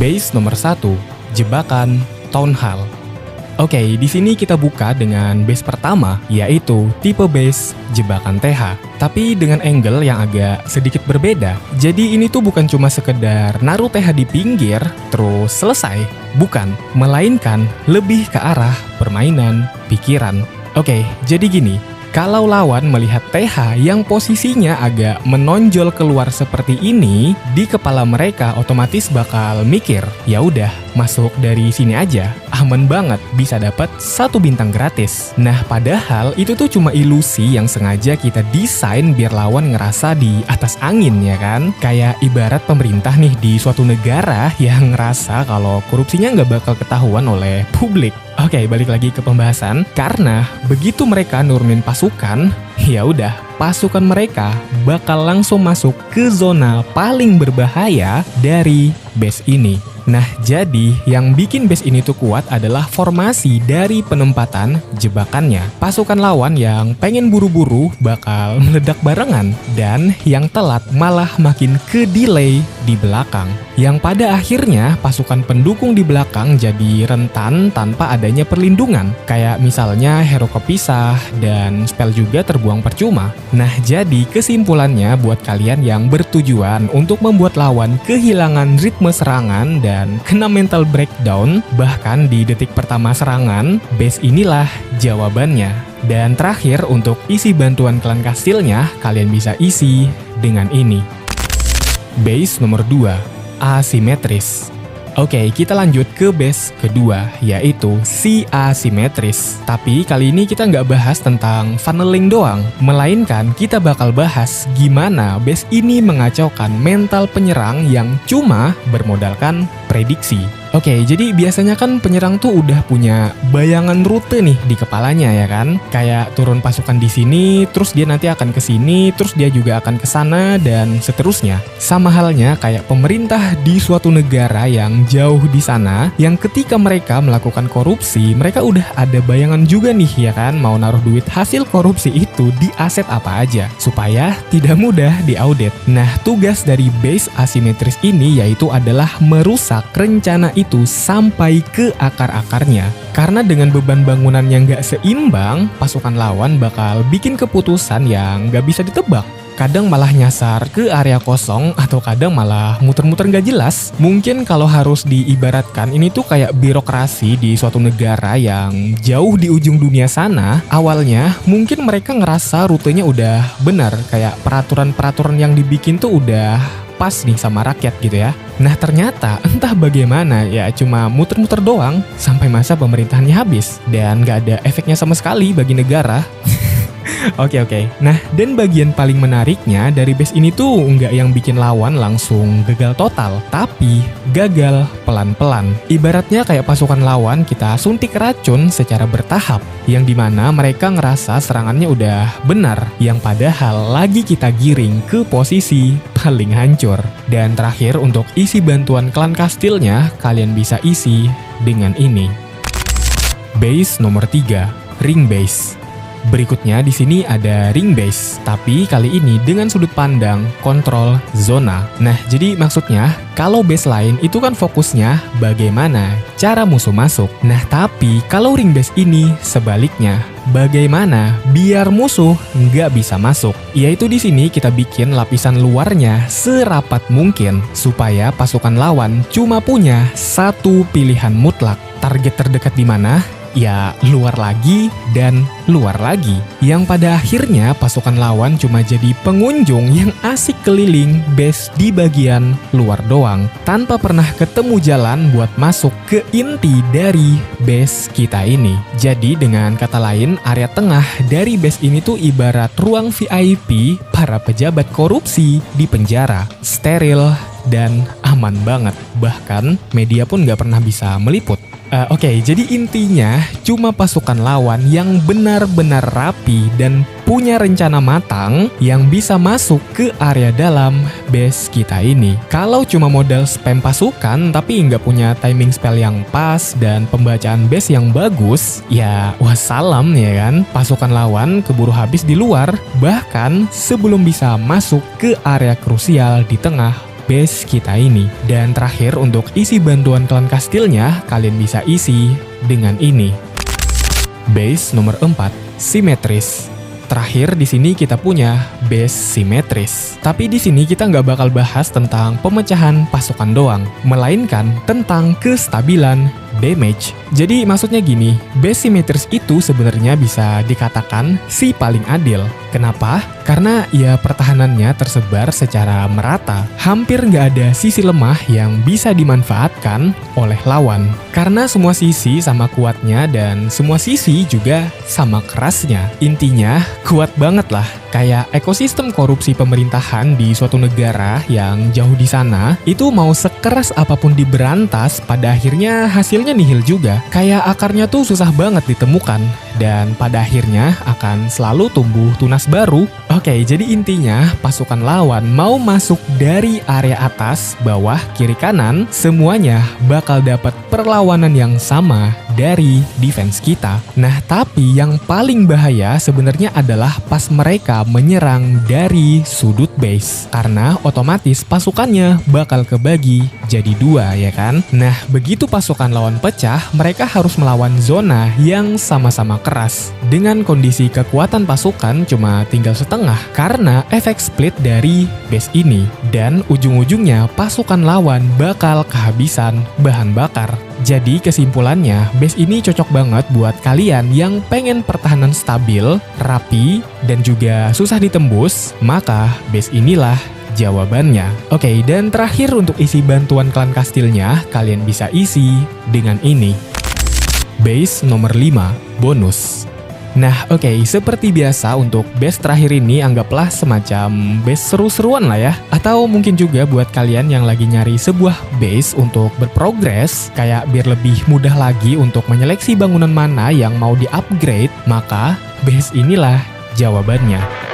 Base nomor 1, jebakan Town Hall. Oke, di sini kita buka dengan base pertama, yaitu tipe base jebakan TH. Tapi dengan angle yang agak sedikit berbeda. Jadi ini tuh bukan cuma sekedar naruh TH di pinggir, terus selesai. Bukan, melainkan lebih ke arah permainan pikiran. Oke, jadi gini. Kalau lawan melihat TH yang posisinya agak menonjol keluar seperti ini, di kepala mereka otomatis bakal mikir, ya udah, masuk dari sini aja, aman banget, bisa dapat 1 bintang gratis. Nah, padahal itu tuh cuma ilusi yang sengaja kita desain biar lawan ngerasa di atas angin, ya kan? Kayak ibarat pemerintah nih di suatu negara yang ngerasa kalau korupsinya nggak bakal ketahuan oleh publik. Oke, balik lagi ke pembahasan. Karena begitu mereka nurunin pasukan, ya udah, pasukan mereka bakal langsung masuk ke zona paling berbahaya dari base ini. Nah, jadi yang bikin base ini tuh kuat adalah formasi dari penempatan jebakannya. Pasukan lawan yang pengen buru-buru bakal meledak barengan, dan yang telat malah makin ke-delay di belakang. Yang pada akhirnya pasukan pendukung di belakang jadi rentan tanpa adanya perlindungan. Kayak misalnya hero kepisah dan spell juga terbuang percuma. Nah, jadi kesimpulannya buat kalian yang bertujuan untuk membuat lawan kehilangan ritme serangan dan kena mental breakdown, bahkan di detik pertama serangan, base inilah jawabannya. Dan terakhir, untuk isi bantuan klan kastilnya, kalian bisa isi dengan ini. Base nomor 2, asimetris. Oke, kita lanjut ke base kedua, yaitu si asimetris. Tapi kali ini kita nggak bahas tentang funneling doang, melainkan kita bakal bahas gimana base ini mengacaukan mental penyerang yang cuma bermodalkan prediksi. Oke, jadi biasanya kan penyerang tuh udah punya bayangan rute nih di kepalanya, ya kan? Kayak turun pasukan di sini, terus dia nanti akan ke sini, terus dia juga akan ke sana, dan seterusnya. Sama halnya kayak pemerintah di suatu negara yang jauh di sana, yang ketika mereka melakukan korupsi, mereka udah ada bayangan juga nih, ya kan? Mau naruh duit hasil korupsi itu di aset apa aja, supaya tidak mudah diaudit. Nah, tugas dari base asimetris ini yaitu adalah merusak rencana itu sampai ke akar-akarnya. Karena dengan beban bangunan yang gak seimbang, pasukan lawan bakal bikin keputusan yang gak bisa ditebak. Kadang malah nyasar ke area kosong, atau kadang malah muter-muter gak jelas. Mungkin kalau harus diibaratkan, ini tuh kayak birokrasi di suatu negara yang jauh di ujung dunia sana. Awalnya mungkin mereka ngerasa rutenya udah benar, kayak peraturan-peraturan yang dibikin tuh udah pas nih sama rakyat gitu ya. Nah, ternyata entah bagaimana ya cuma muter-muter doang sampai masa pemerintahannya habis dan gak ada efeknya sama sekali bagi negara. Oke. Nah, dan bagian paling menariknya dari base ini tuh nggak yang bikin lawan langsung gagal total, tapi gagal pelan-pelan. Ibaratnya kayak pasukan lawan kita suntik racun secara bertahap, yang dimana mereka ngerasa serangannya udah benar, yang padahal lagi kita giring ke posisi paling hancur. Dan terakhir, untuk isi bantuan klan kastilnya, kalian bisa isi dengan ini. Base nomor 3, ring base. Berikutnya di sini ada ring base, tapi kali ini dengan sudut pandang kontrol zona. Nah, jadi maksudnya kalau base lain itu kan fokusnya bagaimana cara musuh masuk. Nah, tapi kalau ring base ini sebaliknya, bagaimana biar musuh nggak bisa masuk. Yaitu di sini kita bikin lapisan luarnya serapat mungkin supaya pasukan lawan cuma punya satu pilihan mutlak. Target terdekat di mana? Ya, luar lagi dan luar lagi. Yang pada akhirnya pasukan lawan cuma jadi pengunjung yang asik keliling base di bagian luar doang, tanpa pernah ketemu jalan buat masuk ke inti dari base kita ini. Jadi dengan kata lain, area tengah dari base ini tuh ibarat ruang VIP para pejabat korupsi di penjara. Steril dan aman banget. Bahkan media pun gak pernah bisa meliput. Oke, jadi intinya cuma pasukan lawan yang benar-benar rapi dan punya rencana matang yang bisa masuk ke area dalam base kita ini. Kalau cuma modal spam pasukan tapi nggak punya timing spell yang pas dan pembacaan base yang bagus, ya wassalam ya kan. Pasukan lawan keburu habis di luar, bahkan sebelum bisa masuk ke area krusial di tengah base kita ini. Dan terakhir untuk isi bantuan klan kastilnya, kalian bisa isi dengan ini. Base nomor 4, simetris. Terakhir di sini kita punya base simetris. Tapi di sini kita nggak bakal bahas tentang pemecahan pasukan doang, melainkan tentang kestabilan damage. Jadi maksudnya gini, base simetris itu sebenarnya bisa dikatakan si paling adil. Kenapa? Karena ya pertahanannya tersebar secara merata. Hampir nggak ada sisi lemah yang bisa dimanfaatkan oleh lawan. Karena semua sisi sama kuatnya dan semua sisi juga sama kerasnya. Intinya kuat banget lah. Kayak ekosistem korupsi pemerintahan di suatu negara yang jauh di sana, itu mau sekeras apapun diberantas, pada akhirnya hasilnya nihil juga. Kayak akarnya tuh susah banget ditemukan, dan pada akhirnya akan selalu tumbuh tunas baru. Oke, jadi intinya pasukan lawan mau masuk dari area atas, bawah, kiri, kanan, semuanya bakal dapat perlawanan yang sama dari defense kita. Nah, tapi yang paling bahaya sebenarnya adalah pas mereka menyerang dari sudut base, karena otomatis pasukannya bakal kebagi jadi dua, ya kan? Nah, begitu pasukan lawan pecah, mereka harus melawan zona yang sama-sama keras. Dengan kondisi kekuatan pasukan cuma tinggal setengah karena efek split dari base ini, dan ujung-ujungnya pasukan lawan bakal kehabisan bahan bakar. Jadi kesimpulannya, base ini cocok banget buat kalian yang pengen pertahanan stabil, rapi, dan juga susah ditembus, maka base inilah jawabannya. Oke, dan terakhir untuk isi bantuan klan kastilnya, kalian bisa isi dengan ini. Base nomor 5, bonus. Nah, oke, seperti biasa untuk base terakhir ini anggaplah semacam base seru-seruan lah ya. Atau mungkin juga buat kalian yang lagi nyari sebuah base untuk berprogres, kayak biar lebih mudah lagi untuk menyeleksi bangunan mana yang mau di-upgrade, maka base inilah jawabannya.